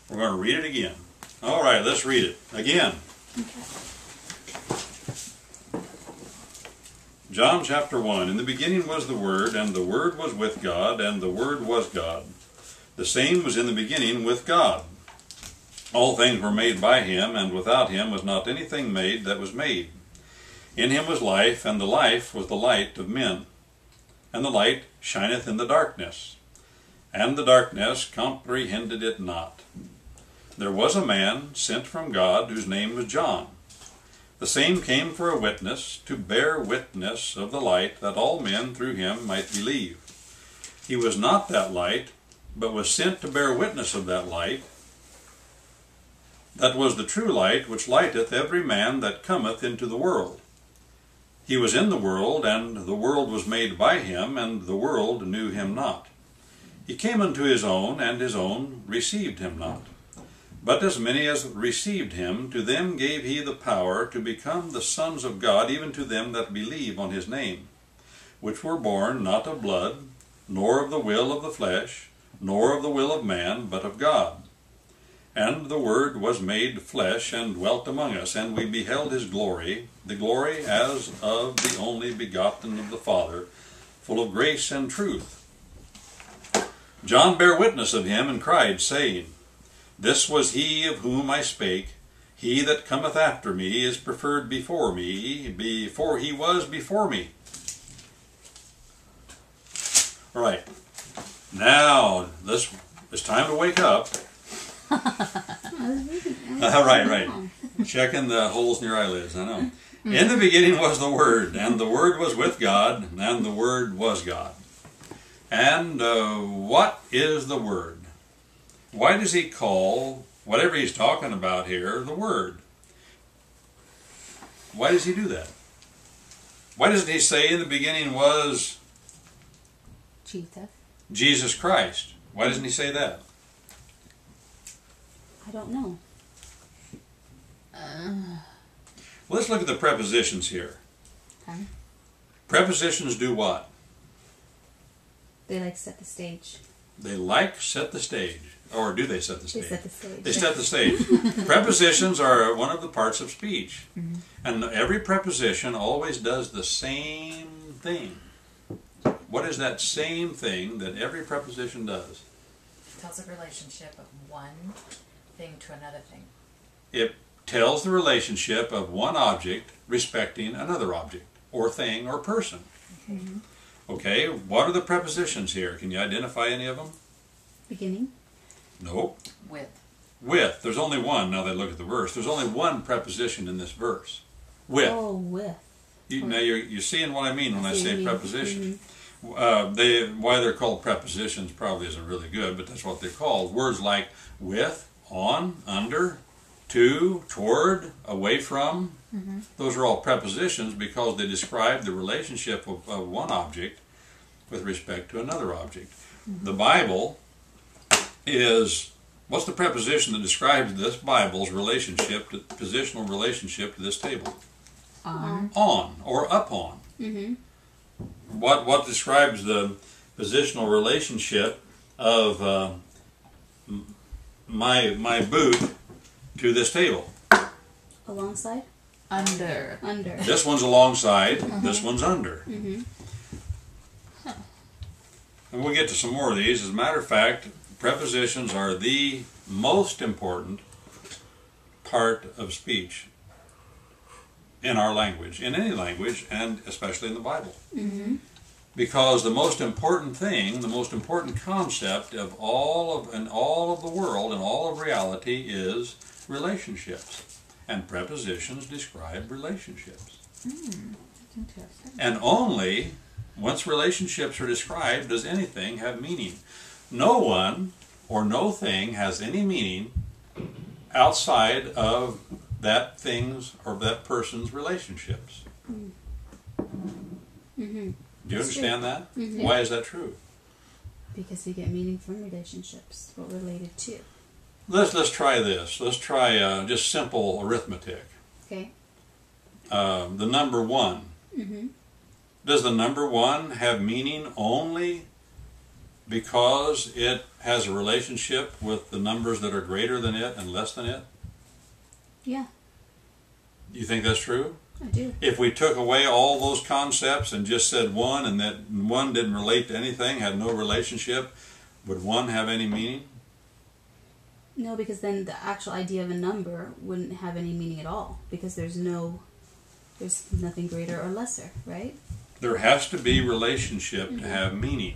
We're going to read it again. All right, let's read it again. Okay. John chapter 1. In the beginning was the Word, and the Word was with God, and the Word was God. The same was in the beginning with God. All things were made by him, and without him was not anything made that was made. In him was life, and the life was the light of men. And the light shineth in the darkness, and the darkness comprehended it not. There was a man sent from God, whose name was John. The same came for a witness, to bear witness of the light, that all men through him might believe. He was not that light, but was sent to bear witness of that light. That was the true light, which lighteth every man that cometh into the world. He was in the world, and the world was made by him, and the world knew him not. He came unto his own, and his own received him not. But as many as received him, to them gave he the power to become the sons of God, even to them that believe on his name, which were born not of blood, nor of the will of the flesh, nor of the will of man, but of God. And the Word was made flesh, and dwelt among us, and we beheld his glory, the glory as of the only begotten of the Father, full of grace and truth. John bare witness of him, and cried, saying, This was he of whom I spake. He that cometh after me is preferred before me, before he was before me. All right. Now, it's time to wake up. Right. Checking the holes in your eyelids, I know. In the beginning was the Word, and the Word was with God, and the Word was God. And what is the Word? Why does he call whatever he's talking about here the Word? Why does he do that? Why doesn't he say in the beginning was Jesus Christ? Why doesn't he say that? I don't know. Let's look at the prepositions here. Okay. Prepositions do what? They like set the stage. They set the stage. Or do they set the stage? They set the stage. They set the stage. Prepositions are one of the parts of speech. Mm-hmm. And every preposition always does the same thing. What is that same thing that every preposition does? It tells a relationship of one thing to another thing. It tells the relationship of one object respecting another object, or thing, or person. Mm-hmm. Okay, what are the prepositions here? Can you identify any of them? Beginning. Nope. With. There's only one, now that I look at the verse. There's only one preposition in this verse. With. Oh, with. Now you're seeing what I mean when I say preposition. Mm-hmm. Why they're called prepositions probably isn't really good, but that's what they're called. Words like with, on, under, to, toward, away from. Mm-hmm. Those are all prepositions because they describe the relationship of one object with respect to another object. Mm-hmm. The Bible is, what's the preposition that describes this Bible's relationship, positional relationship to this table? On, or upon. Mm-hmm. What describes the positional relationship of my boot to this table? Alongside? Under. This one's alongside, this one's under. Mm-hmm. And we'll get to some more of these. As a matter of fact, prepositions are the most important part of speech in our language, in any language, and especially in the Bible. Mm-hmm. Because the most important thing, the most important concept of all of the world and all of reality is relationships. And prepositions describe relationships. That's interesting. And only once relationships are described does anything have meaning. No one or no thing has any meaning outside of that thing's or that person's relationships. Mm-hmm. Do you understand that? Mm-hmm. Why is that true? Because we get meaning from relationships, what related to. Let's try this. Let's try just simple arithmetic. Okay. The number 1. Mm-hmm. Does the number 1 have meaning only because it has a relationship with the numbers that are greater than it and less than it? Yeah, You think that's true? I do. If we took away all those concepts and just said one, and that one didn't relate to anything, had no relationship, would one have any meaning? No, because then the actual idea of a number wouldn't have any meaning at all, because there's nothing greater or lesser, right? There has to be relationship to have meaning.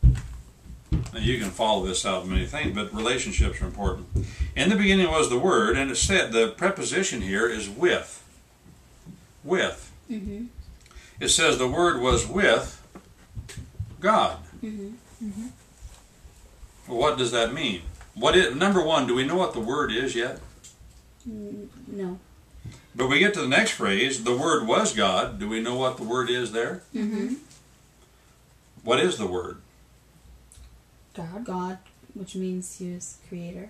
Now you can follow this out in many things, but relationships are important. In the beginning was the Word, and it said the preposition here is with. With. Mm-hmm. It says the Word was with God. Mm-hmm. Mm-hmm. Well, what does that mean? Number one, do we know what the Word is yet? No. But we get to the next phrase, the Word was God. Do we know what the Word is there? Mm-hmm. What is the Word? God, which means He was creator.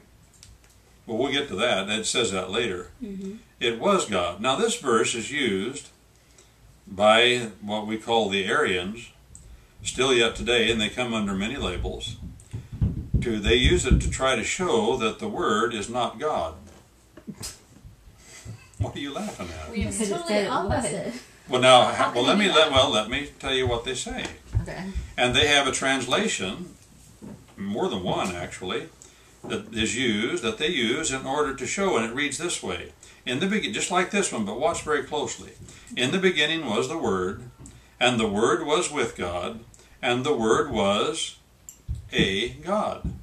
Well, we'll get to that. It says that later. Mm-hmm. It was God. Now, this verse is used by what we call the Arians, still yet today, and they come under many labels. They use it to try to show that the Word is not God. What are you laughing at? We have Because it totally said it opposite. Well, now, How can you do that? let me tell you what they say. Okay. And they have a translation, more than one actually, that they use in order to show, and it reads this way. In the beginning, just like this one, but watch very closely. In the beginning was the Word, and the Word was with God, and the Word was a God.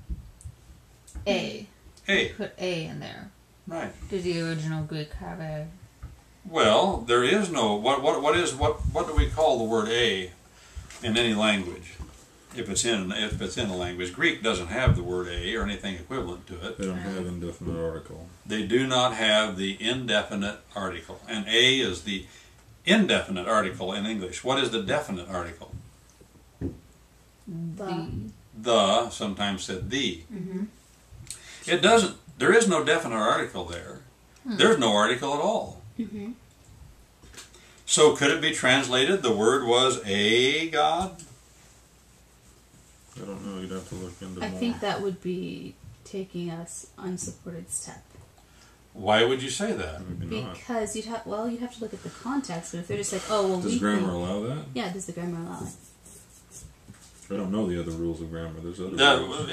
A. A. Put A in there. Right. Did the original Greek have a? Well, there is no what do we call the word a in any language? If it's in a language, Greek doesn't have the word a or anything equivalent to it. They don't have indefinite article. They do not have the indefinite article, and a is the indefinite article in English. What is the definite article? The, sometimes said the. Mm-hmm. It doesn't. There is no definite article there. There's no article at all. Mm-hmm. So could it be translated, the Word was a God? I don't know. You'd have to look into I more. think that would be taking us unsupported step. Why would you say that? Maybe not. Because you'd have to look at the context. But if they're just like, oh well, Does we grammar think, allow that? yeah, does the grammar allow it? I don't know the other rules of grammar. There's other rules.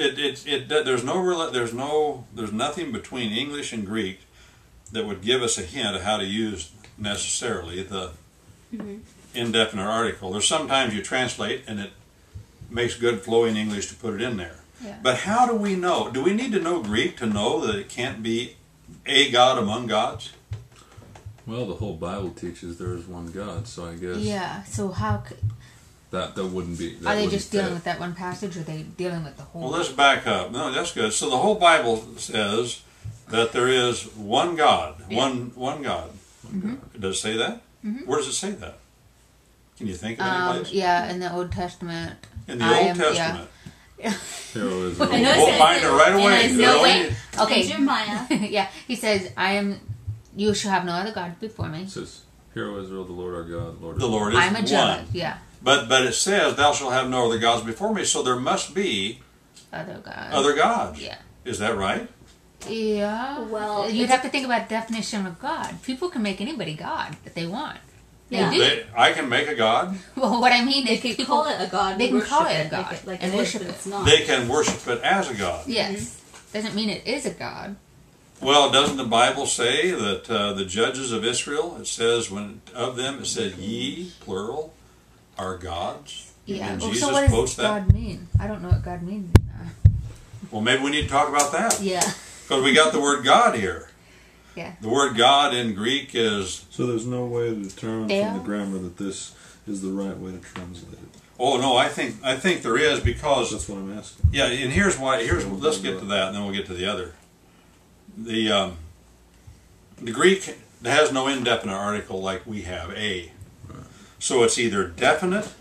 There's nothing between English and Greek that would give us a hint of how to use necessarily the indefinite article. There's sometimes you translate and it makes good flowing English to put it in there. Yeah. But how do we know? Do we need to know Greek to know that it can't be a God among gods? Well, the whole Bible teaches there is one God, so I guess Yeah. So how that wouldn't be. That are they wouldn't just dealing fit. with that one passage, or are they dealing with the whole? Well, let's back up. No, that's good. So the whole Bible says that there is one God, one God. Does it say that? Where does it say that? Can you think of any place? Yeah, in the Old Testament. In the Old Testament. Hero is I know it We'll says find it right away. And no way. Okay. In Jeremiah. Yeah, he says, you shall have no other God before me. It says, "Hear, O Israel, the Lord our God, Lord." The Lord is I'm a one. judge. Yeah. But it says, "Thou shalt have no other gods before me." So there must be Other God. other gods. Yeah. Is that right? Yeah. Well, you'd have to think about definition of God. People can make anybody God that they want. Yeah. They do. I can make a god. Well, what I mean They is could people call it a god. they can worship call it a god like and it is, worship but it. it's not. They can worship it as a god. Yes. Doesn't mean it is a God. Well, doesn't the Bible say that the judges of Israel, it says it says ye, plural, are gods? Yeah. And Well, Jesus so what quotes does that. God mean? I don't know what God means. Well, maybe we need to talk about that. Yeah. Because we got the word God here. Yeah. The word God in Greek is... So there's no way to determine They from the are. grammar that this is the right way to translate it. Oh, no, I think there is because... That's what I'm asking. Yeah, and here's why. Let's get to that, and then we'll get to the other. The Greek has no indefinite article like we have, a. So it's either definite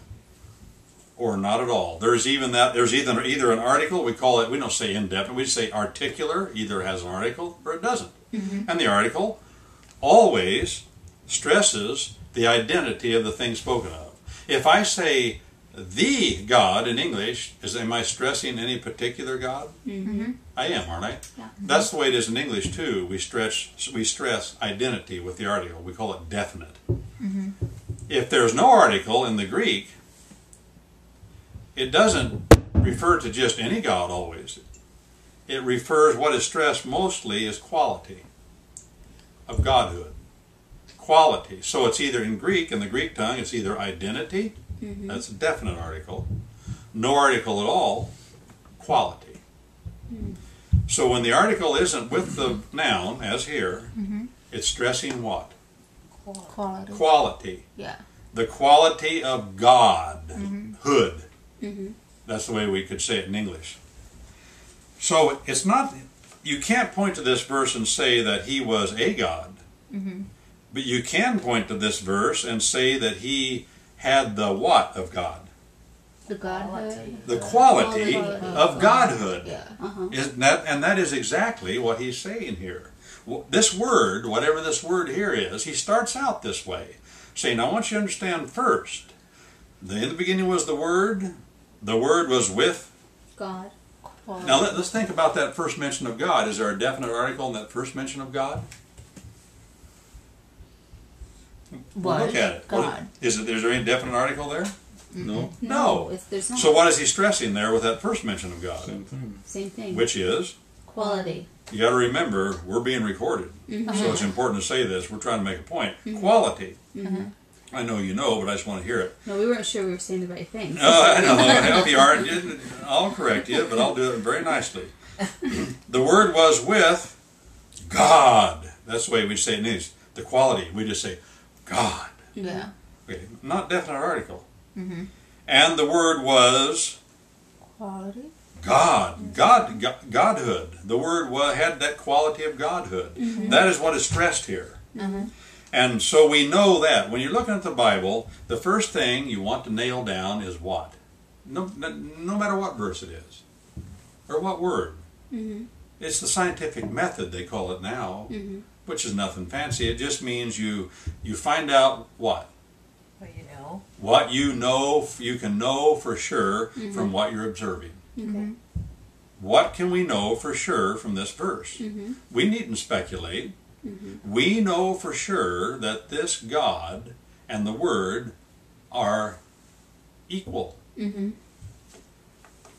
or not at all. There's even that. There's either an article. We don't say indefinite. We say articular. Either it has an article or it doesn't. And the article always stresses the identity of the thing spoken of. If I say the God in English, am I stressing any particular God? Mm-hmm. I am, aren't I? Yeah. That's the way it is in English too. We stress identity with the article. We call it definite. Mm-hmm. If there's no article in the Greek, it doesn't refer to just any God always. It refers, what is stressed mostly is quality of Godhood. Quality. So it's either in Greek, in the Greek tongue, it's either identity, that's a definite article, no article at all, quality. So when the article isn't with the noun, as here, it's stressing what? Quality. Quality. Yeah. The quality of Godhood. That's the way we could say it in English. So it's not, you can't point to this verse and say that he was a God, but you can point to this verse and say that he had the what of God? The Godhood. The quality Quality. of Godhood. Yeah. Isn't that, and that is exactly what he's saying here. This word, whatever this word here is, he starts out this way, saying, I want you to understand first, in the beginning was the Word was with God. Quality. Now let's think about that first mention of God. Is there a definite article in that first mention of God? Was Look at it. God. Is there any definite article there? No. No. There's not. So what is he stressing there with that first mention of God? Same thing. Same thing. Which is, Quality. you got to remember, we're being recorded. So it's important to say this. We're trying to make a point. Quality. I know you know, but I just want to hear it. No, we weren't sure we were saying the right thing. I know. I hope you aren't. I'll correct you, but I'll do it very nicely. The Word was with God. That's the way we say it in English. The quality, we just say God. Yeah. Okay. Not definite article. And the Word was Quality. God. Godhood. The Word had that quality of Godhood. That is what is stressed here. And so we know that when you're looking at the Bible, the first thing you want to nail down is what? No matter what verse it is, or what word. It's the scientific method, they call it now, which is nothing fancy. It just means you find out what? What you know. What you know, you can know for sure from what you're observing. What can we know for sure from this verse? We needn't speculate. We know for sure that this God and the Word are equal.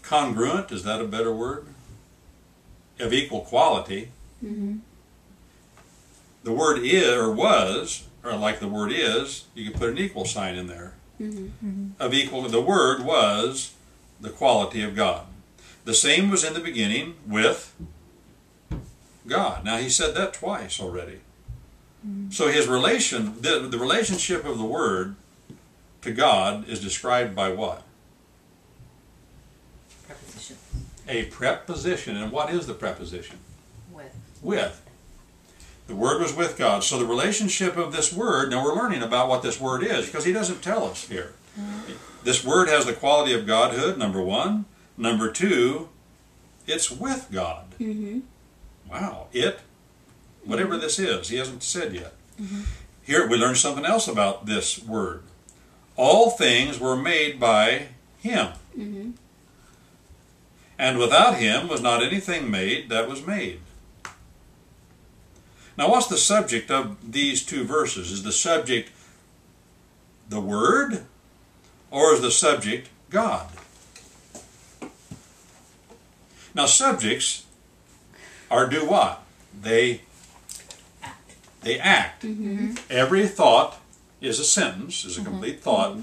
Congruent, is that a better word? Of equal quality. The word is, or was, or like the word is, you can put an equal sign in there. Of equal, the Word was the quality of God. The same was in the beginning with God. Now he said that twice already. So his relation, the relationship of the Word to God is described by what? Preposition. A preposition. And what is the preposition? With. With. The Word was with God. So the relationship of this Word, now we're learning about what this Word is, because he doesn't tell us here. This Word has the quality of Godhood, number one. Number two, it's with God. Wow. It, whatever this is, he hasn't said yet. Here we learn something else about this word. All things were made by him. And without him was not anything made that was made. Now what's the subject of these two verses? Is the subject the Word, or is the subject God? Now subjects do what? They act. Every thought is a sentence, is a complete thought.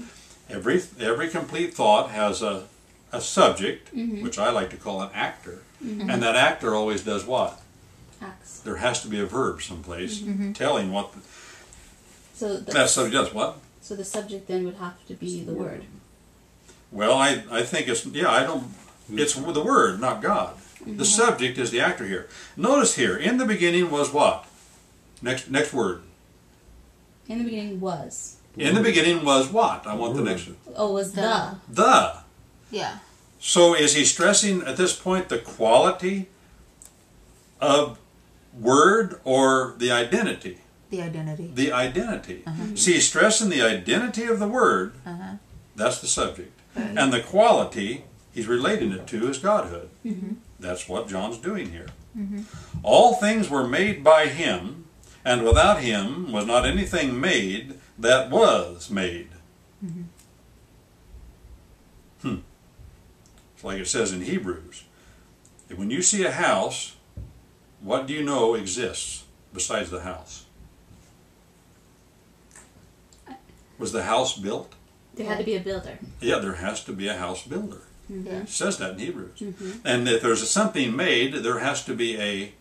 Every complete thought has a subject, which I like to call an actor. And that actor always does what? Acts. There has to be a verb someplace telling what So that subject does. What? So the subject then would have to be the Word. Well, I think it's, it's the Word, not God. The subject is the actor here. Notice here, in the beginning was what? Next word. In the beginning was. In the beginning was what? I want the next one. Oh, was the. The. Yeah. So is he stressing at this point the quality of Word or the identity? The identity. The identity. See, he's stressing the identity of the Word. That's the subject. And the quality he's relating it to is Godhood. Mm-hmm. That's what John's doing here. Mm-hmm. All things were made by him, and without him was not anything made that was made. Mm-hmm. It's like it says in Hebrews. When you see a house, what do you know exists besides the house? Was the house built? There had to be a builder. Yeah, there has to be a house builder. Mm-hmm. It says that in Hebrews. Mm-hmm. And if there's something made, there has to be a...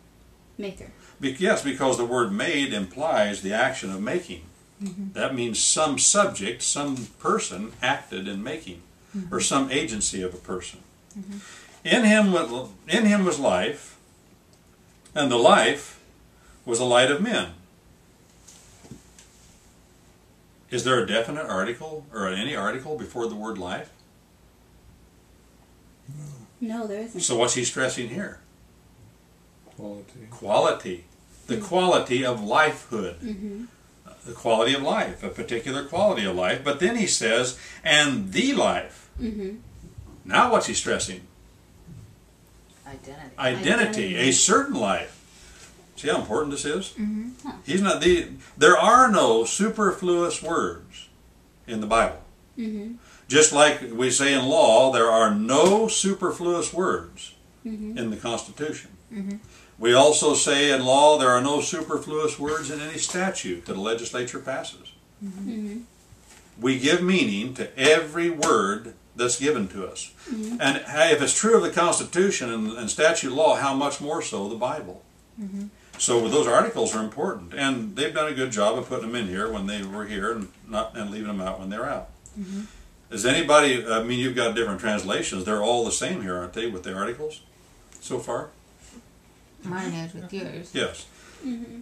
Maker. Yes, because the word made implies the action of making. Mm-hmm. That means some subject, some person acted in making, or some agency of a person. Mm-hmm. In him was life, and the life was the light of men. Is there a definite article, or any article before the word life? No, there isn't. So what's he stressing here? Quality. Quality. The quality of lifehood. Mm-hmm. The quality of life, a particular quality of life. But then he says, and the life. Mm-hmm. Now what's he stressing? Identity. Identity. A certain life. See how important this is? Mm-hmm. Huh. He's not there are no superfluous words in the Bible. Mm-hmm. Just like we say in law, there are no superfluous words in the Constitution. Mm-hmm. We also say in law there are no superfluous words in any statute that a legislature passes. Mm-hmm. We give meaning to every word that's given to us. Mm-hmm. And if it's true of the Constitution and statute law, how much more so the Bible? Mm-hmm. So those articles are important, and they've done a good job of putting them in here when they were here and leaving them out when they're out. Mm-hmm. Is anybody, I mean, you've got different translations. They're all the same here, aren't they, with the articles so far? Mine is with yours. Yes. Mm-hmm.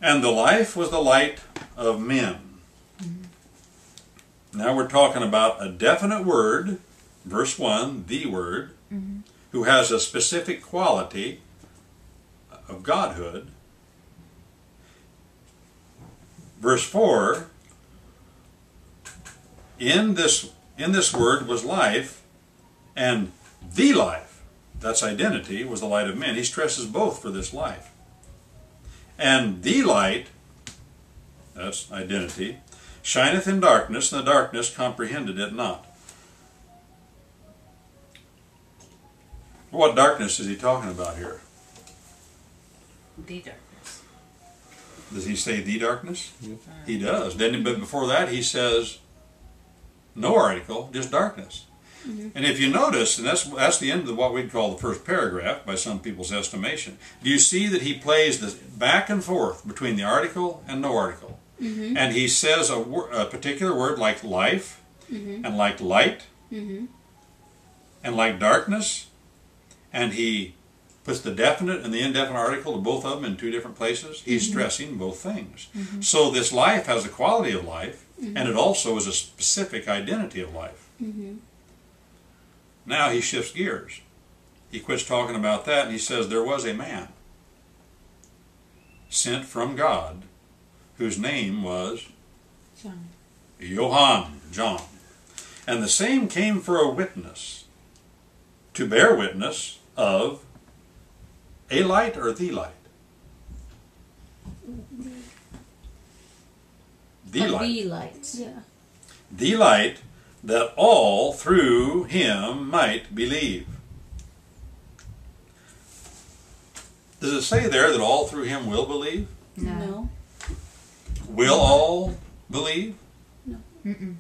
And the life was the light of men. Mm-hmm. Now we're talking about a definite word, verse 1, the word, who has a specific quality of godhood. Verse 4, in this word was life, and the life, that's identity, was the light of men. He stresses both for this life. And the light, that's identity, shineth in darkness, and the darkness comprehended it not. What darkness is he talking about here? The darkness. Does he say the darkness? Yes. He does. But before that he says no article, just darkness. Mm-hmm. And if you notice, and that's the end of what we'd call the first paragraph by some people's estimation, do you see that he plays this back and forth between the article and no article? Mm-hmm. And he says a particular word like life, and like light, and like darkness, and he puts the definite and the indefinite article to both of them in two different places. He's stressing both things. So this life has a quality of life, and it also is a specific identity of life. Now he shifts gears. He quits talking about that, and he says there was a man sent from God whose name was John. And the same came for a witness, to bear witness of a light or the light? The light. The light. Yeah. The light that all through him might believe. Does it say there that all through him will believe? No. Will all believe? No. Mm-mm.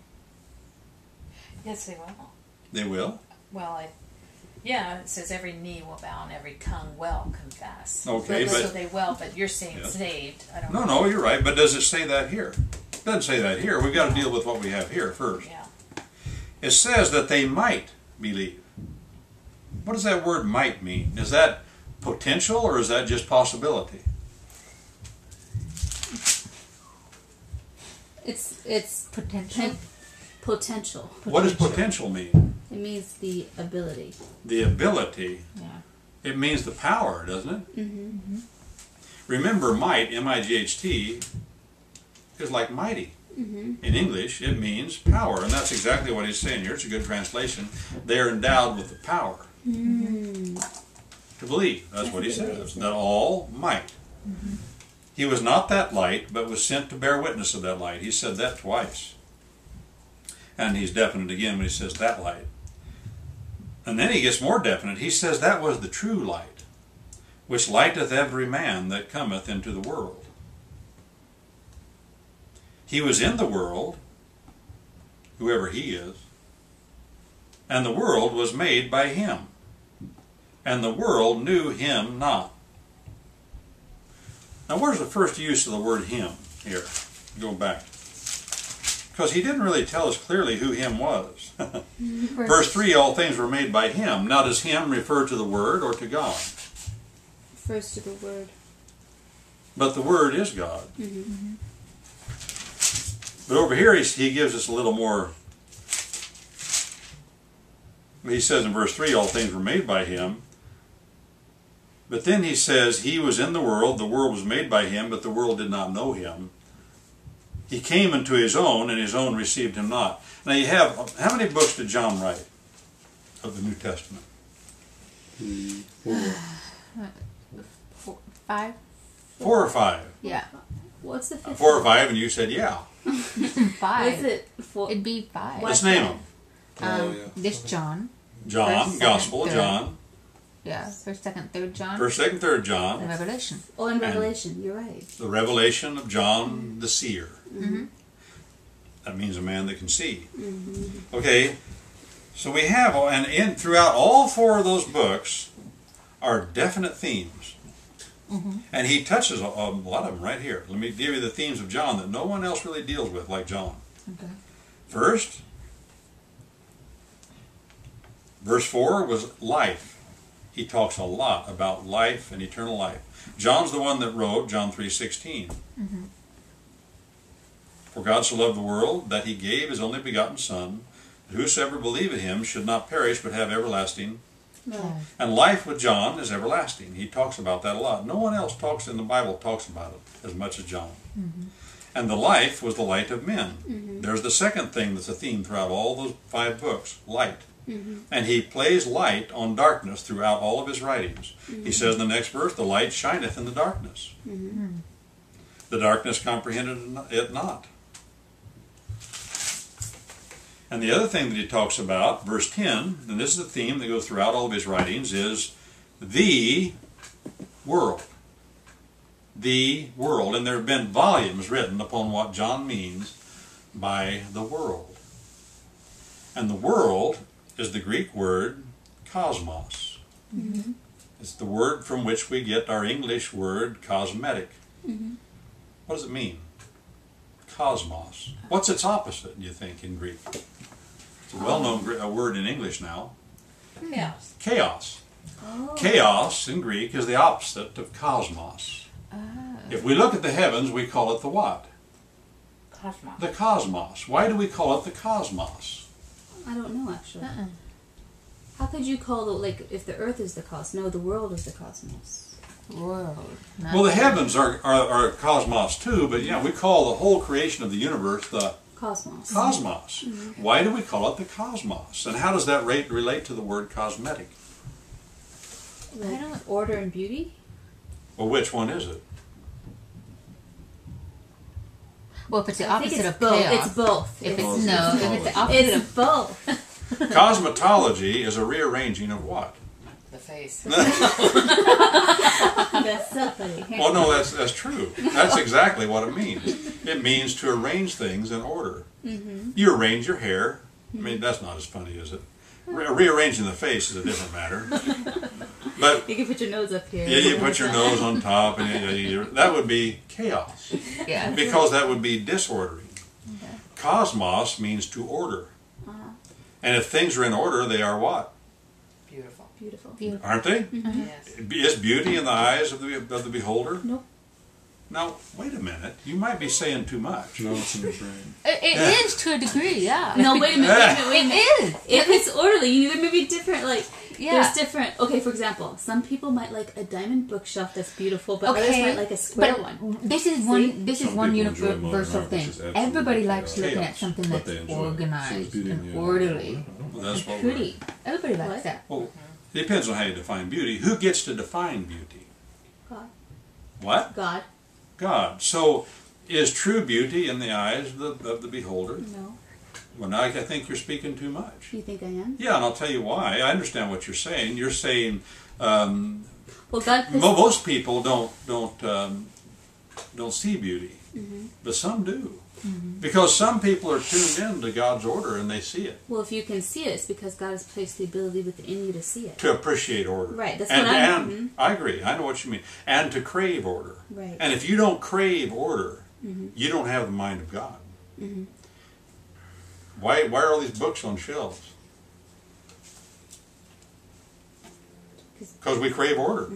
Yes, they will. They will? Well, yeah, it says every knee will bow and every tongue will confess. Okay, So but... they will, but you're saying Yeah. saved. I don't No, know. no, you're right, but does it say that here? It doesn't say that here. We've got to deal with what we have here first. Yeah. It says that they might believe. What does that word might mean? Is that potential or is that just possibility? It's Potential. potential. What does potential mean? It means the ability. The ability. Yeah. It means the power, doesn't it? Mm-hmm. Remember, might, M-I-G-H-T, is like mighty. Mm-hmm. In English, it means power, and that's exactly what he's saying here. It's a good translation. They are endowed with the power to believe. That's what he says. That all might. He was not that light, but was sent to bear witness of that light. He said that twice. And he's definite again when he says that light. And then he gets more definite. He says that was the true light, which lighteth every man that cometh into the world. He was in the world, whoever he is, and the world was made by him, and the world knew him not. Now where's the first use of the word him here? Going back. Because he didn't really tell us clearly who him was. Verse 3, all things were made by him. Now does him refer to the Word or to God? Refers to the Word. But the Word is God. But over here he gives us a little more. He says in verse 3, all things were made by him. But then he says, he was in the world was made by him, but the world did not know him. He came into his own, and his own received him not. Now you have, how many books did John write of the New Testament? 5? 4 or 5? Yeah. What's the fifth? 4 or 5, and you said yeah. 5. Is it 4? It'd be 5. Let's name them. This John. John, First, Gospel of second, John. Yeah, 1st, 2nd, 3rd John. 1st, 2nd, 3rd And John. Revelation. Oh, in Revelation, you're right. The revelation of John the seer. Mm-hmm. That means a man that can see. Okay, so we have, and throughout all 4 of those books are definite themes. And he touches a lot of them right here. Let me give you the themes of John that no one else really deals with like John. Okay. First, verse 4 was life. He talks a lot about life and eternal life. John's the one that wrote John 3:16. For God so loved the world that he gave his only begotten Son, that whosoever believeth him should not perish but have everlasting. No. And life with John is everlasting. He talks about that a lot. No one else talks in the Bible talks about it as much as John. And the life was the light of men. There's the second thing that's a theme throughout all those 5 books, light. And he plays light on darkness throughout all of his writings. He says in the next verse, the light shineth in the darkness. The darkness comprehended it not. And the other thing that he talks about, verse 10, and this is the theme that goes throughout all of his writings, is the world. The world. And there have been volumes written upon what John means by the world. And the world is the Greek word cosmos. It's the word from which we get our English word cosmetic. What does it mean? Cosmos. What's its opposite, do you think, in Greek? It's a well-known word in English now. Chaos. Chaos. Chaos in Greek is the opposite of cosmos. If we look at the heavens, we call it the what? Cosmos. The cosmos. Why do we call it the cosmos? I don't know, actually. How could you call the, like, if the earth is the cosmos? No, the world is the cosmos. World. Well, the heavens are cosmos too, but yeah, we call the whole creation of the universe the Cosmos. cosmos. Why do we call it the cosmos? And how does that relate to the word cosmetic? Like order and beauty? Well, which one is it? Well, if it's the I think opposite it's of both. chaos. It's both. If Both. it's no, if it's the opposite It's of both. Cosmetology is a rearranging of what? The face. That's so funny. Well, no, that's true. That's exactly what it means. It means to arrange things in order. You arrange your hair. I mean, that's not as funny, is it? Rearranging the face is a different matter. But You can put your nose up here. yeah, you put your nose on top, and that would be chaos. yeah. Because that would be disordering. Cosmos means to order. And if things are in order, they are what? Beautiful. Beautiful. Aren't they? Yes. Is beauty in the eyes of the beholder? Nope. Now, wait a minute. You might be saying too much. No, it's in the brain. It is to a degree, yeah. No, wait a minute. Wait a minute. It is. If it's orderly, there may be different, like, Yeah. there's different, okay, for example, some people might like a diamond bookshelf that's beautiful, but others might like a square one. This is one Some people enjoy modern universal art, thing. which is absolutely Everybody likes looking chaos, at something but that's they enjoy it. So organized it's beauty in and the eye. orderly Well, that's and what pretty. Everybody likes What? that. Well, it depends on how you define beauty. Who gets to define beauty? God. What? God. God. So, is true beauty in the eyes of the beholder? No. Well, now I think you're speaking too much. You think I am? Yeah, and I'll tell you why. I understand what you're saying. You're saying Well, God. most people don't see beauty, but some do, because some people are tuned in to God's order and they see it. Well, if you can see it, it's because God has placed the ability within you to see it. To appreciate order. Right, that's and, what I'm- And I agree. I know what you mean. And to crave order. Right. And if you don't crave order, you don't have the mind of God. Why are all these books on shelves? Because we crave order.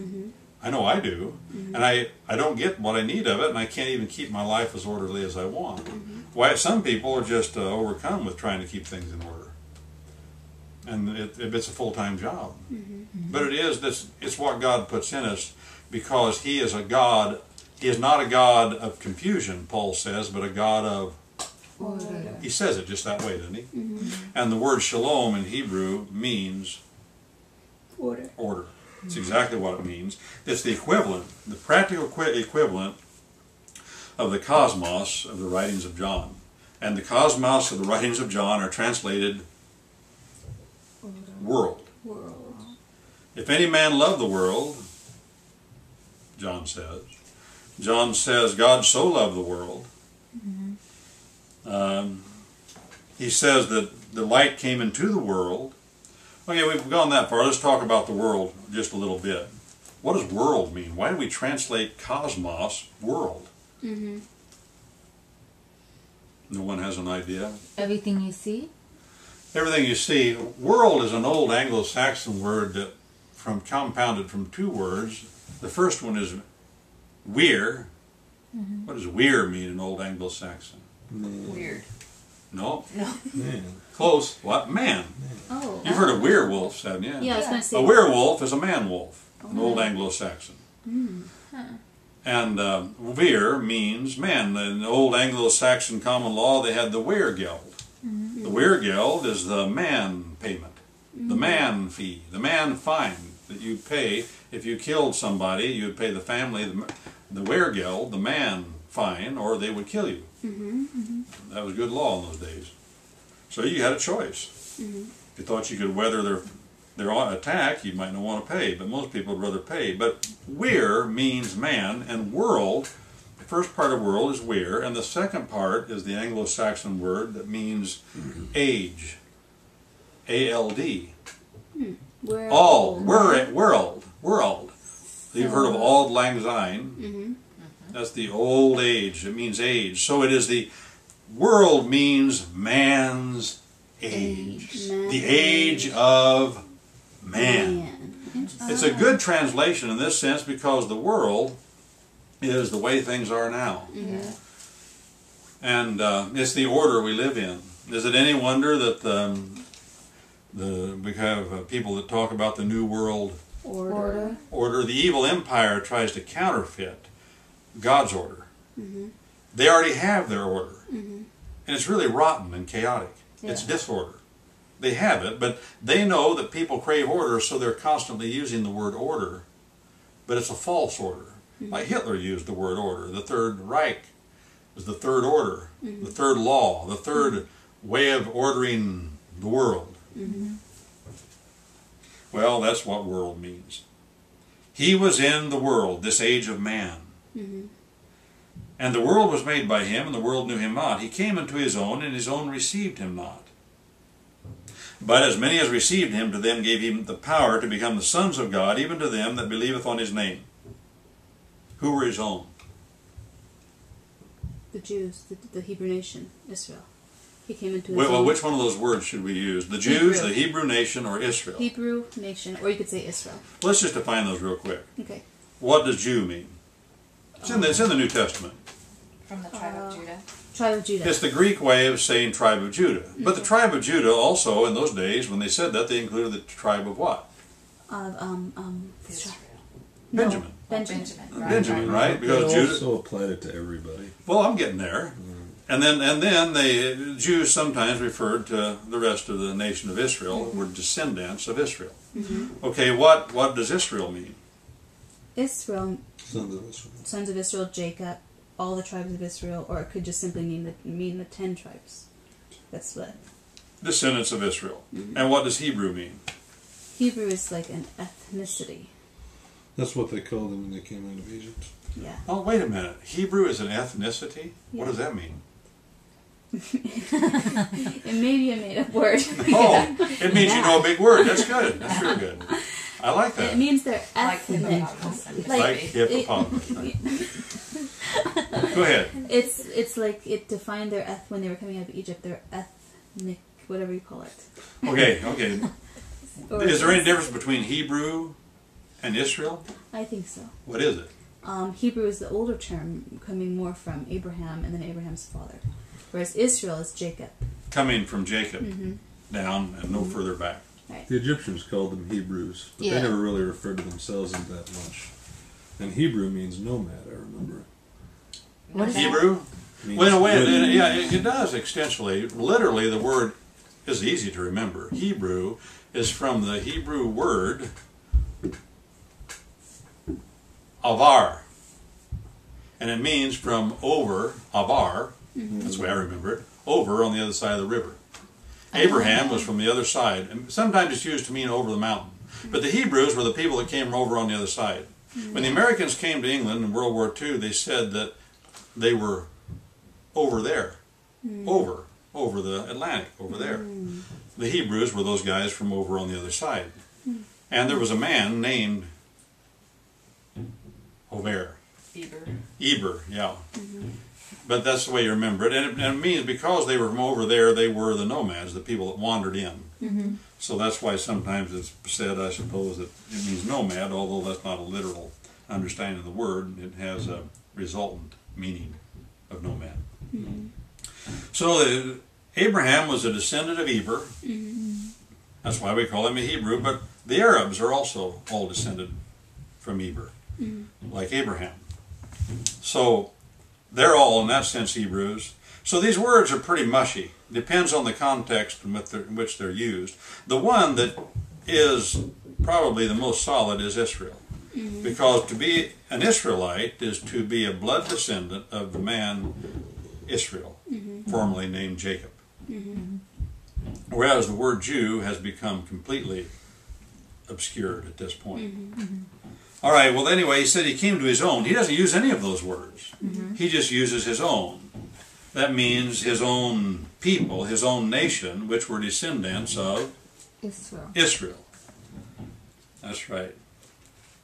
I know I do. And I don't get what I need of it, and I can't even keep my life as orderly as I want. Why some people are just overcome with trying to keep things in order. And it's a full-time job. But it's what God puts in us, because He is a God. He is not a God of confusion, Paul says, but a God of Order. He says it just that way, doesn't he? And the word shalom in Hebrew means Order. order. It's exactly what it means. It's the equivalent, the practical equivalent of the cosmos of the writings of John. And the cosmos of the writings of John are translated world. World. If any man love the world, John says, God so loved the world. He says that the light came into the world. Okay, we've gone that far. Let's talk about the world just a little bit. What does world mean? Why do we translate cosmos world? No one has an idea? Everything you see? Everything you see. World is an old Anglo-Saxon word that compounded from two words. The first one is weir. What does weir mean in old Anglo-Saxon? Weird. No. Man. Close. What? Man. Oh. You've heard of werewolves, haven't you? Yeah, I was going to say. A werewolf is a man-wolf, an old Anglo-Saxon. And weir means man. In the old Anglo-Saxon common law, they had the weirgeld. The weirgeld is the man payment, the man fee, the man fine that you pay. If you killed somebody, you would pay the family the weirgeld, the man fine, or they would kill you. That was good law in those days. So you had a choice. If you thought you could weather their attack, you might not want to pay, but most people would rather pay. But weir means man, and world, the first part of world is weir, and the second part is the Anglo-Saxon word that means age. A-L-D. World. World. You've heard of Auld Lang Syne. That's the old age. It means age. So it is the world means man's age. The age of man. It's a good translation in this sense, because the world is the way things are now. And it's the order we live in. Is it any wonder that we have people that talk about the New World Order. Order? The evil empire tries to counterfeit God's order. They already have their order. And it's really rotten and chaotic. It's disorder. They have it, but they know that people crave order, so they're constantly using the word order. But it's a false order. Like Hitler used the word order. The Third Reich was the third order, the third law, the third way of ordering the world. Well, that's what world means. He was in the world, this age of man. And the world was made by him, and the world knew him not. He came unto his own, and his own received him not. But as many as received him, to them gave him the power to become the sons of God, even to them that believeth on his name. Who were his own? The Jews, the Hebrew nation, Israel. He came into his Well, own. which one of those words should we use? The Jews, Hebrew. the Hebrew nation, or Israel? Hebrew nation, or you could say Israel. Let's just define those real quick. Okay. What does Jew mean? It's in the New Testament. From the tribe of Judah. Tribe of Judah. It's the Greek way of saying tribe of Judah. But the tribe of Judah also, in those days, when they said that, they included the tribe of what? Israel. Benjamin. No, Benjamin. Benjamin, right? They Because Judah. also applied it to everybody. Well, I'm getting there. And then the Jews sometimes referred to the rest of the nation of Israel, were descendants of Israel. Okay, what does Israel mean? Israel, Sons of Israel. sons of Israel, Jacob, all the tribes of Israel, or it could just simply mean the 10 tribes. That's what. Descendants of Israel. And what does Hebrew mean? Hebrew is like an ethnicity. That's what they called them when they came out of Egypt. Yeah. Oh, wait a minute. Hebrew is an ethnicity? What Yeah. does that mean? It may be a made-up word. Oh, it means you know a big word. That's good. That's real good. I like that. It means they're Like ethnic. hippopotamus. Like hippopotamus. Go ahead. It's like it defined their when they were coming out of Egypt. Their ethnic, whatever you call it. Okay. Or Is there any difference between Hebrew and Israel? I think so. What is it? Hebrew is the older term, coming more from Abraham and then Abraham's father, whereas Israel is Jacob. Coming from Jacob down and no further back. Right. The Egyptians called them Hebrews, but Yeah. they never really referred to themselves as that much. And Hebrew means nomad, I remember. What is Hebrew? Means Well, in a way, living. it does extensionally. Literally, the word is easy to remember. Hebrew is from the Hebrew word avar. And it means from over, avar, that's the way I remember it, over on the other side of the river. Abraham was from the other side. And sometimes it's used to mean over the mountain. But the Hebrews were the people that came over on the other side. When the Americans came to England in World War II, they said that they were over there. Over the Atlantic, over there. The Hebrews were those guys from over on the other side. And there was a man named Over. Eber, yeah. But that's the way you remember it. And it means because they were from over there, they were the nomads, the people that wandered in. So that's why sometimes it's said, I suppose, that it means nomad, although that's not a literal understanding of the word. It has a resultant meaning of nomad. So Abraham was a descendant of Eber. That's why we call him a Hebrew. But the Arabs are also all descended from Eber, like Abraham. So they're all, in that sense, Hebrews. So these words are pretty mushy. Depends on the context in which they're used. The one that is probably the most solid is Israel. Because to be an Israelite is to be a blood descendant of the man Israel, formerly named Jacob. Whereas the word Jew has become completely obscured at this point. All right, well, anyway, he said he came to his own. He doesn't use any of those words. He just uses his own. That means his own people, his own nation, which were descendants of Israel. That's right.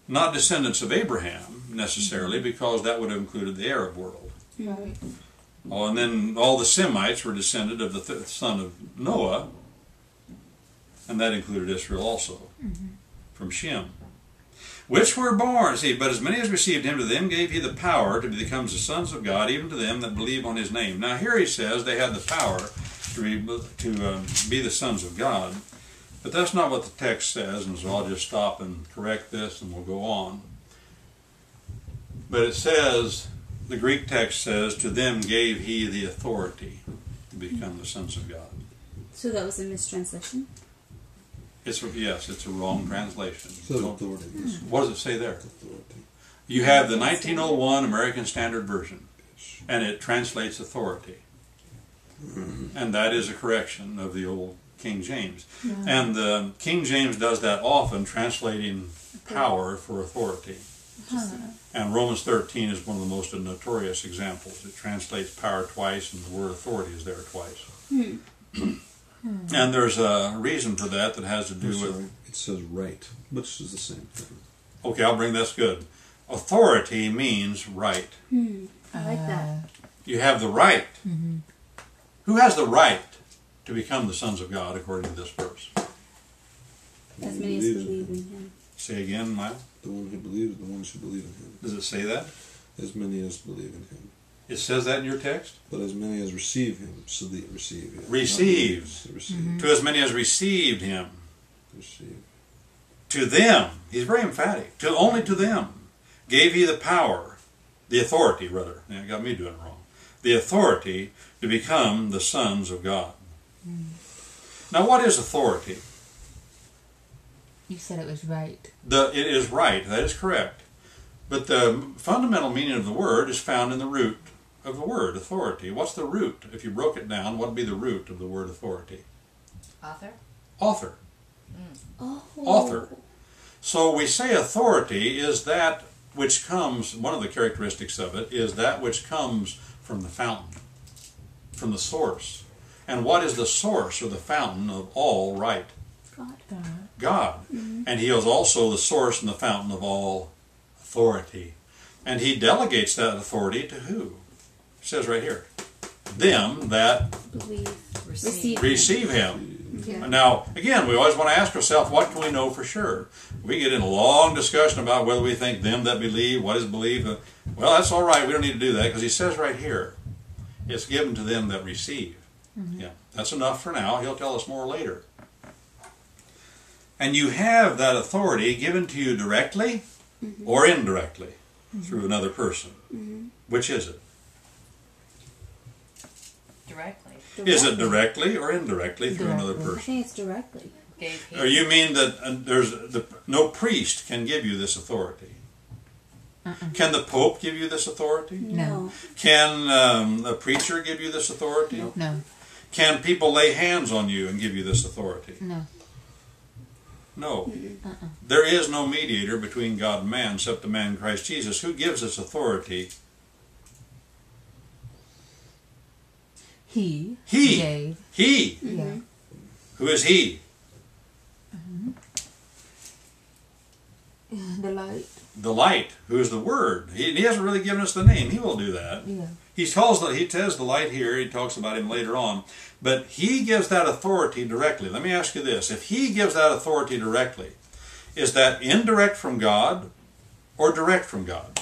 Not descendants of Abraham, necessarily, because that would have included the Arab world. Right. Oh, and then all the Semites were descended of the son of Noah, and that included Israel also, from Shem. Which were born, see, but as many as received him, to them gave he the power to become the sons of God, even to them that believe on his name. Now here he says they had the power to be the sons of God, but that's not what the text says, and so I'll just stop and correct this and we'll go on. But it says, the Greek text says, to them gave he the authority to become the sons of God. So that was a mistranslation? Yes, it's a wrong translation. It says authority. What does it say there? Authority. You have the 1901 American Standard Version, and it translates authority. And that is a correction of the old King James. And the King James does that often, translating power for authority. And Romans 13 is one of the most notorious examples. It translates power twice, and the word authority is there twice. And there's a reason for that has to do with... It says right, which is the same thing. Okay, I'll bring this good. Authority means right. I like that. You have the right. Who has the right to become the sons of God according to this verse? As many as believe in him. Say again, Miles. The one who believes, the ones who believe in him. Does it say that? As many as believe in him. It says that in your text? But as many as receive him, so they receive him. Receives. Receive. To as many as received him. Receive. To them, he's very emphatic, only to them, gave he the power, the authority rather, yeah, got me doing it wrong, the authority to become the sons of God. Now what is authority? You said it was right. It is right, that is correct. But the fundamental meaning of the word is found in the root of the word, authority. What's the root? If you broke it down, what would be the root of the word authority? Author? Author. Oh. Author. So we say authority is that which comes, one of the characteristics of it is that which comes from the fountain, from the source. And what is the source or the fountain of all right? God. And he is also the source and the fountain of all authority. And he delegates that authority to who? It says right here, them that receive him. Yeah. Now, again, we always want to ask ourselves, what can we know for sure? We get in a long discussion about whether we think them that believe, what is believe. Well, that's all right. We don't need to do that because he says right here, it's given to them that receive. Yeah, that's enough for now. He'll tell us more later. And you have that authority given to you directly or indirectly through another person. Which is it? Directly. Is it directly or indirectly through another I person? think it's directly. Or you mean that no priest can give you this authority? Can the Pope give you this authority? No. Can a preacher give you this authority? No. Can people lay hands on you and give you this authority? No. No. There is no mediator between God and man except the man Christ Jesus. Who gives us authority? He. He. Gave. He. Yeah. Who is he? The light. The light. Who is the Word? He hasn't really given us the name. He will do that. Yeah. He says the light here. He talks about him later on. But he gives that authority directly. Let me ask you this. If he gives that authority directly, is that indirect from God or direct from God?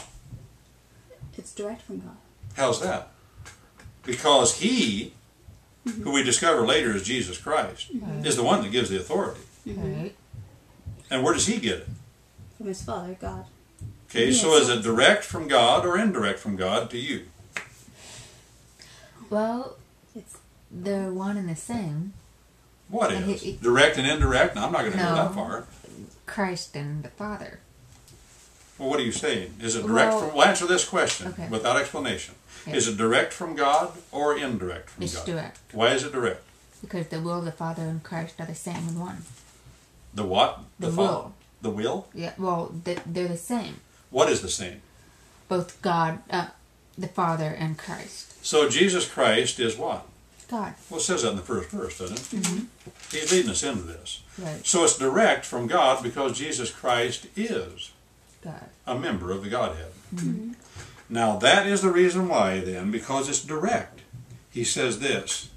It's direct from God. How's that? Because he, who we discover later is Jesus Christ, is the one that gives the authority. Right. And where does he get it? From his Father, God. Okay, Yes. so is it direct from God or indirect from God to you? Well, It's they're one and the same. What And is? Direct and indirect? No, I'm not going to go No. that far. Christ and the Father. Well, what are you saying? Is it direct from... Well, answer this question without explanation. Yeah. Is it direct from God or indirect from It's God? direct. Why is it direct? Because the will of the Father and Christ are the same in one. The what? The Father? will. The will? Yeah, well, they're the same. What is the same? Both God, the Father and Christ. So Jesus Christ is what? God. Well, it says that in the first verse, doesn't it? He's leading us into this. Right. So it's direct from God because Jesus Christ is God. a member of the Godhead. Now that is the reason why then, because it's direct. He says this,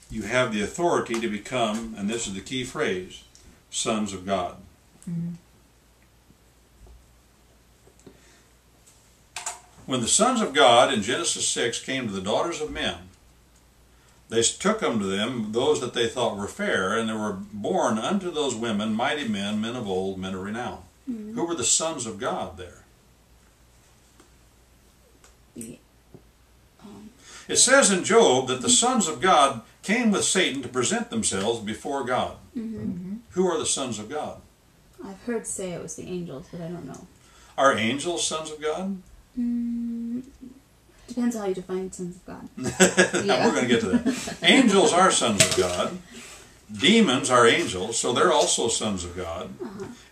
you have the authority to become, and this is the key phrase, sons of God. When the sons of God in Genesis 6 came to the daughters of men, they took unto them those that they thought were fair, and there were born unto those women mighty men, men of old, men of renown. Who were the sons of God there? It says in Job that the sons of God came with Satan to present themselves before God. Who are the sons of God? I've heard say it was the angels, but I don't know. Are angels sons of God? Depends how you define sons of God. We're going to get to that. Angels are sons of God. Demons are angels, so they're also sons of God.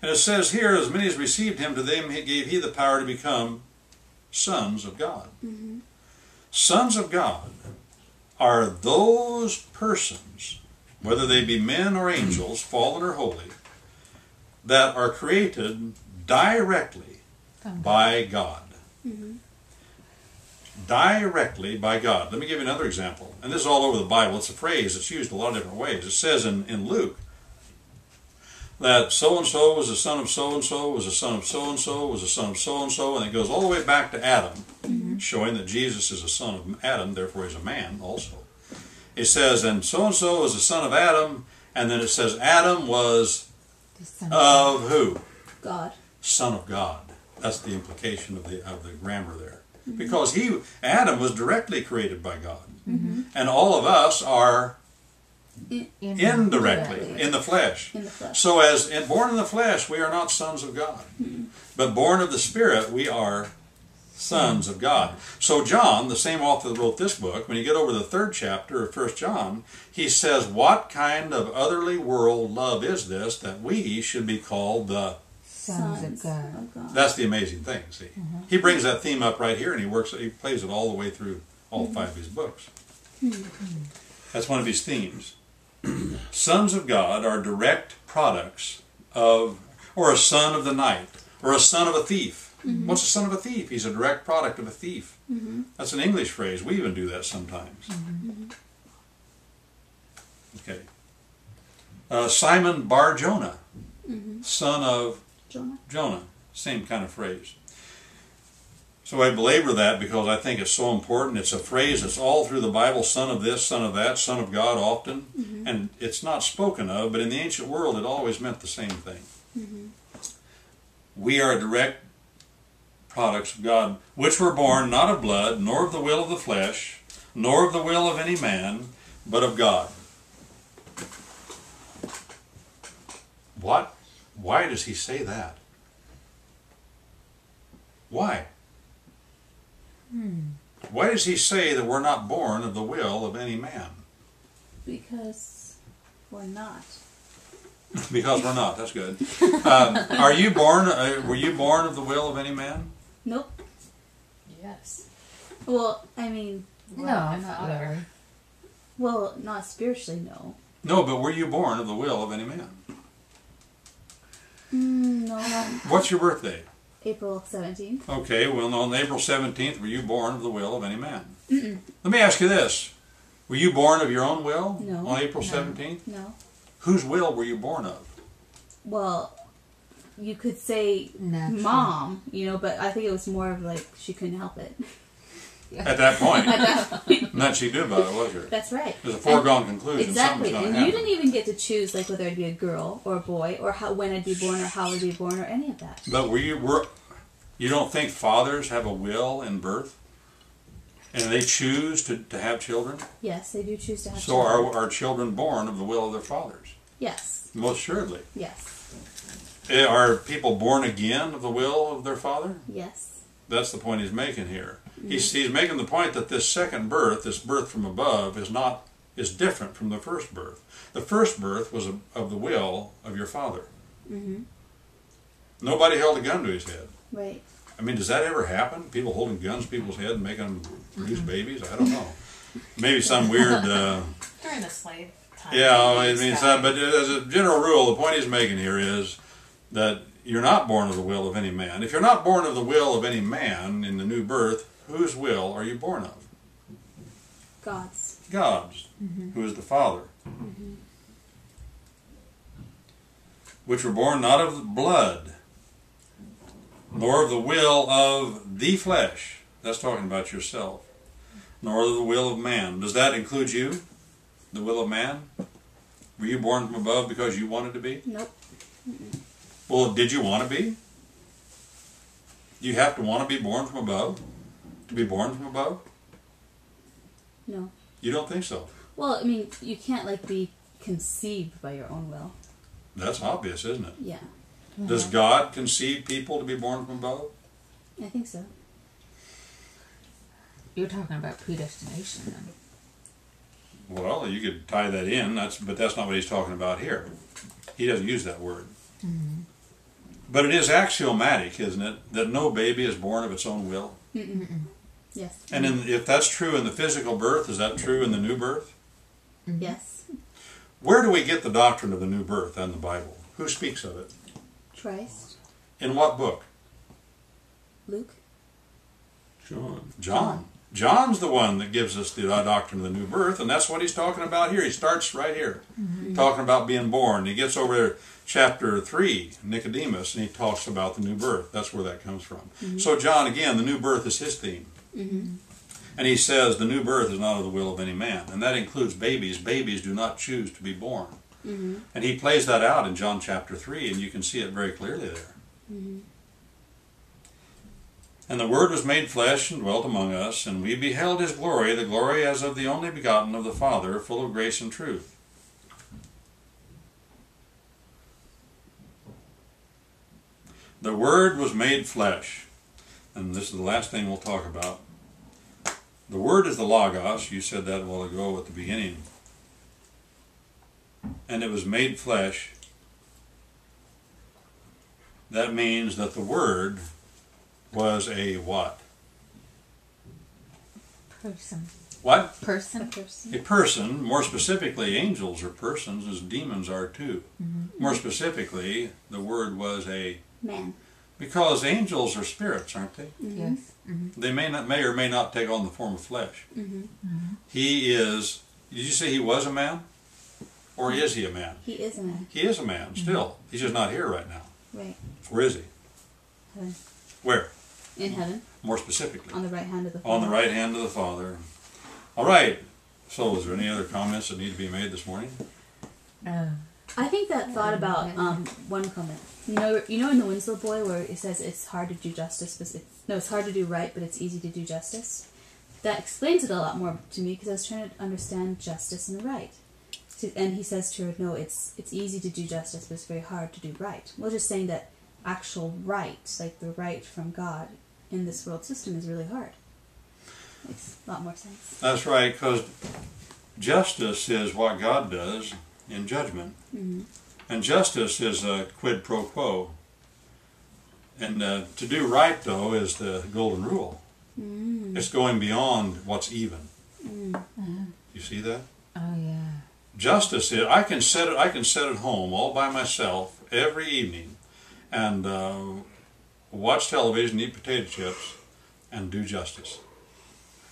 And it says here, as many as received him, to them he gave he the power to become sons of God. Sons of God are those persons, whether they be men or angels, fallen or holy, that are created directly by God. Directly by God. Let me give you another example. And this is all over the Bible. It's a phrase that's used a lot of different ways. It says in Luke, that so-and-so was the son of so-and-so, was the son of so-and-so, was the son of so-and-so, and it goes all the way back to Adam, showing that Jesus is a son of Adam, therefore he's a man also. It says, and so-and-so was the son of Adam, and then it says Adam was of who? God. Son of God. That's the implication of the grammar there. Because Adam was directly created by God. And all of us are indirectly, in the flesh. So as born in the flesh, we are not sons of God. But born of the Spirit, we are sons of God. So John, the same author that wrote this book, when you get over the 3rd chapter of 1 John, he says, what kind of otherly world love is this that we should be called the sons of God? That's the amazing thing, see. He brings that theme up right here, and he plays it all the way through all 5 of his books. That's one of his themes. Sons of God are direct products of, or a son of the night, or a son of a thief. What's a son of a thief? He's a direct product of a thief. That's an English phrase. We even do that sometimes. Okay. Simon Bar Jonah, son of Jonah. Same kind of phrase. So I belabor that because I think it's so important. It's a phrase that's all through the Bible, son of this, son of that, son of God often. And it's not spoken of, but in the ancient world it always meant the same thing. We are direct products of God, which were born not of blood, nor of the will of the flesh, nor of the will of any man, but of God. What? Why does he say that? Why? Why does he say that we're not born of the will of any man? Because we're not. Because we're not. That's good. Are you born? Were you born of the will of any man? Nope. Yes. Well, I mean, No, Well, not really. well, not spiritually, no. No, but were you born of the will of any man? No, What's your birthday? April 17th. Okay, well, on April 17th, were you born of the will of any man? Let me ask you this. Were you born of your own will No. on April 17th? No. Whose will were you born of? Well, you could say Natural. mom, but I think it was more of like she couldn't help it. At that point. At that point. Nothing she knew about it, was there? That's right. It was a foregone conclusion. Exactly. Something's going And to you happen. didn't even get to choose like whether I'd be a girl or a boy or when I'd be born or how I'd be born or any of that. But you don't think fathers have a will in birth? And they choose to have children? Yes, they do choose to have So children. are children born of the will of their fathers? Yes. Most assuredly. Yes. Are people born again of the will of their father? Yes. That's the point he's making here. He's making the point that this second birth, this birth from above, is different from the first birth. The first birth was of the will of your father. Nobody held a gun to his head. Right. I mean, does that ever happen? People holding guns to people's head and making them produce babies? I don't know. Maybe some weird... During the slave time. Yeah, I mean, but as a general rule, the point he's making here is that you're not born of the will of any man. If you're not born of the will of any man in the new birth, whose will are you born of? God's. God's, who is the Father. Which were born not of blood, nor of the will of the flesh. That's talking about yourself. Nor of the will of man. Does that include you? The will of man? Were you born from above because you wanted to be? Nope. Well, did you want to be? Do you have to want to be born from above? To be born from above? No. You don't think so? Well, I mean, you can't be conceived by your own will. That's obvious, isn't it? Yeah. Does God conceive people to be born from above? I think so. You're talking about predestination then. Well, you could tie that in, but that's not what he's talking about here. He doesn't use that word. But it is axiomatic, isn't it, that no baby is born of its own will? Yes. And if that's true in the physical birth, is that true in the new birth? Yes. Where do we get the doctrine of the new birth in the Bible? Who speaks of it? Christ. In what book? Luke. John. John's the one that gives us the doctrine of the new birth, and that's what he's talking about here. He starts right here, talking about being born. He gets over there chapter 3, Nicodemus, and he talks about the new birth. That's where that comes from. So John, again, the new birth is his theme. And he says the new birth is not of the will of any man. And that includes babies. Babies do not choose to be born. And he plays that out in John chapter 3, and you can see it very clearly there. And the Word was made flesh and dwelt among us, and we beheld his glory, the glory as of the only begotten of the Father, full of grace and truth. The Word was made flesh. And this is the last thing we'll talk about. The Word is the Logos. You said that a while ago at the beginning. And it was made flesh. That means that the Word was a what? Person. What? Person. A person. A person. More specifically, angels are persons, as demons are too. More specifically, the Word was a Man. because angels are spirits, aren't they? Yes. They may or may not take on the form of flesh. He is. Did you say he was a man, or is he a man? He is a man. He is a man still. He's just not here right now. Right. Where is he? Heaven. Where? In heaven. More specifically. On the right hand of the Father. On the right hand of the Father. All right. So, is there any other comments that need to be made this morning? I think that thought about one comment. You know in the Winslow Boy where it says it's hard to do justice, but it's hard to do right, but it's easy to do justice. That explains it a lot more to me because I was trying to understand justice and right. And he says to her, no, it's easy to do justice, but it's very hard to do right. Well, just saying that actual right, like the right from God in this world system, is really hard. Makes a lot more sense. That's right, because justice is what God does in judgment. And justice is a quid pro quo. And to do right, though, is the golden rule. It's going beyond what's even. You see that? Oh yeah. Justice is, I can sit at home all by myself every evening and watch television, eat potato chips, and do justice.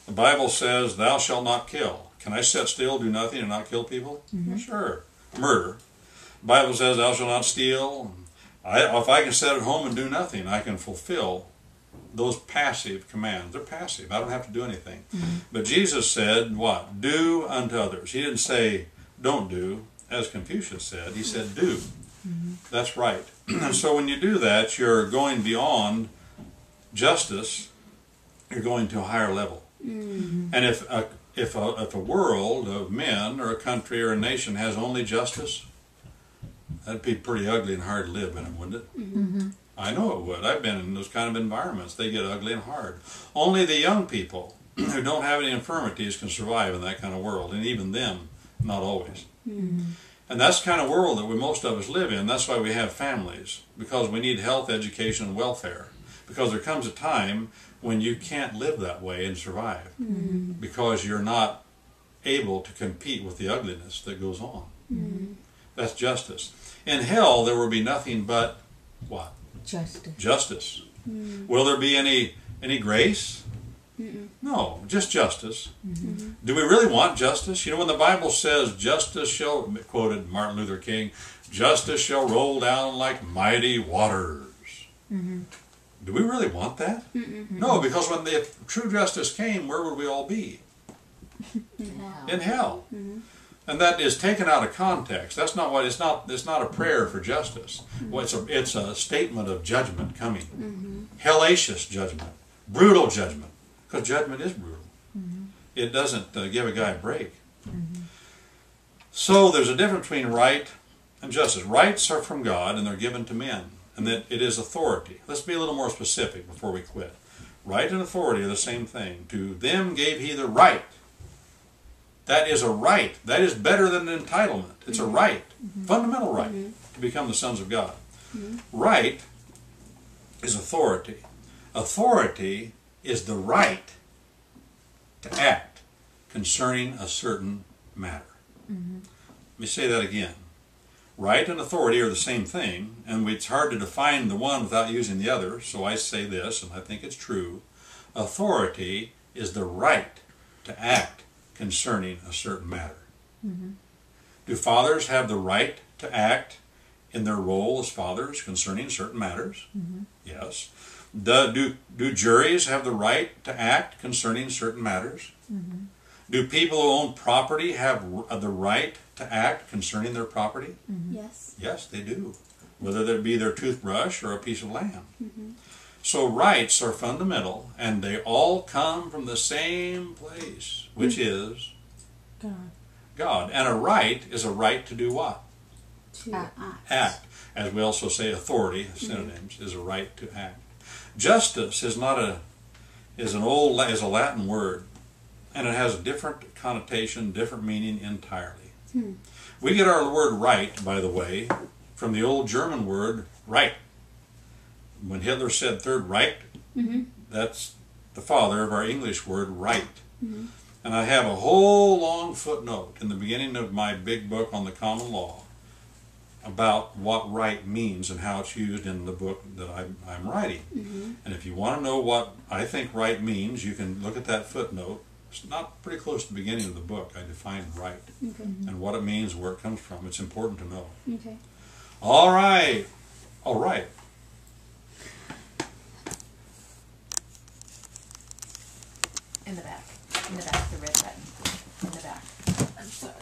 The Bible says, thou shalt not kill. Can I sit still, do nothing, and not kill people? Sure. Murder. The Bible says, thou shalt not steal. If I can sit at home and do nothing, I can fulfill those passive commands. They're passive. I don't have to do anything. But Jesus said, what? Do unto others. He didn't say, don't do, as Confucius said. He said, do. That's right. And so when you do that, you're going beyond justice. You're going to a higher level. And if a world of men or a country or a nation has only justice, that'd be pretty ugly and hard to live in it, wouldn't it? I know it would. I've been in those kind of environments. They get ugly and hard. Only the young people who don't have any infirmities can survive in that kind of world, and even them, not always. And that's the kind of world that most of us live in. That's why we have families, because we need health, education, and welfare. Because there comes a time when you can't live that way and survive, because you're not able to compete with the ugliness that goes on. That's justice. In hell, there will be nothing but what? Justice. Justice. Will there be any grace? No, just justice. Do we really want justice? You know, when the Bible says justice shall, quoted Martin Luther King, justice shall roll down like mighty waters. Do we really want that? No, because when the true justice came, where would we all be? In hell. And that is taken out of context. That's not what it's not a prayer for justice. Well, it's a statement of judgment coming. Hellacious judgment. Brutal judgment. Because judgment is brutal. It doesn't give a guy a break. So there's a difference between right and justice. Rights are from God and they're given to men. And that it is authority. Let's be a little more specific before we quit. Right and authority are the same thing. To them gave he the right. That is a right. That is better than an entitlement. It's a right. Fundamental right to become the sons of God. Right is authority. Authority is the right to act concerning a certain matter. Let me say that again. Right and authority are the same thing, and it's hard to define the one without using the other, so I say this, and I think it's true. Authority is the right to act concerning a certain matter. Do fathers have the right to act in their role as fathers concerning certain matters? Yes. Do juries have the right to act concerning certain matters? Do people who own property have the right to act concerning their property? Yes. Yes, they do. Whether it be their toothbrush or a piece of land. So rights are fundamental, and they all come from the same place, which is God. And a right is a right to do what? To act. Act. As we also say, authority, synonyms, is a right to act. Justice is not a is a Latin word, and it has a different connotation, different meaning entirely. We get our word right, by the way, from the old German word Reich. When Hitler said Third Reich, that's the father of our English word right. And I have a whole long footnote in the beginning of my big book on the common law about what right means and how it's used in the book that I'm writing. And if you want to know what I think right means, you can look at that footnote. It's not pretty close to the beginning of the book. I define right and what it means, where it comes from. It's important to know. Okay. All right. All right. In the back, the red button, in the back. I'm sorry.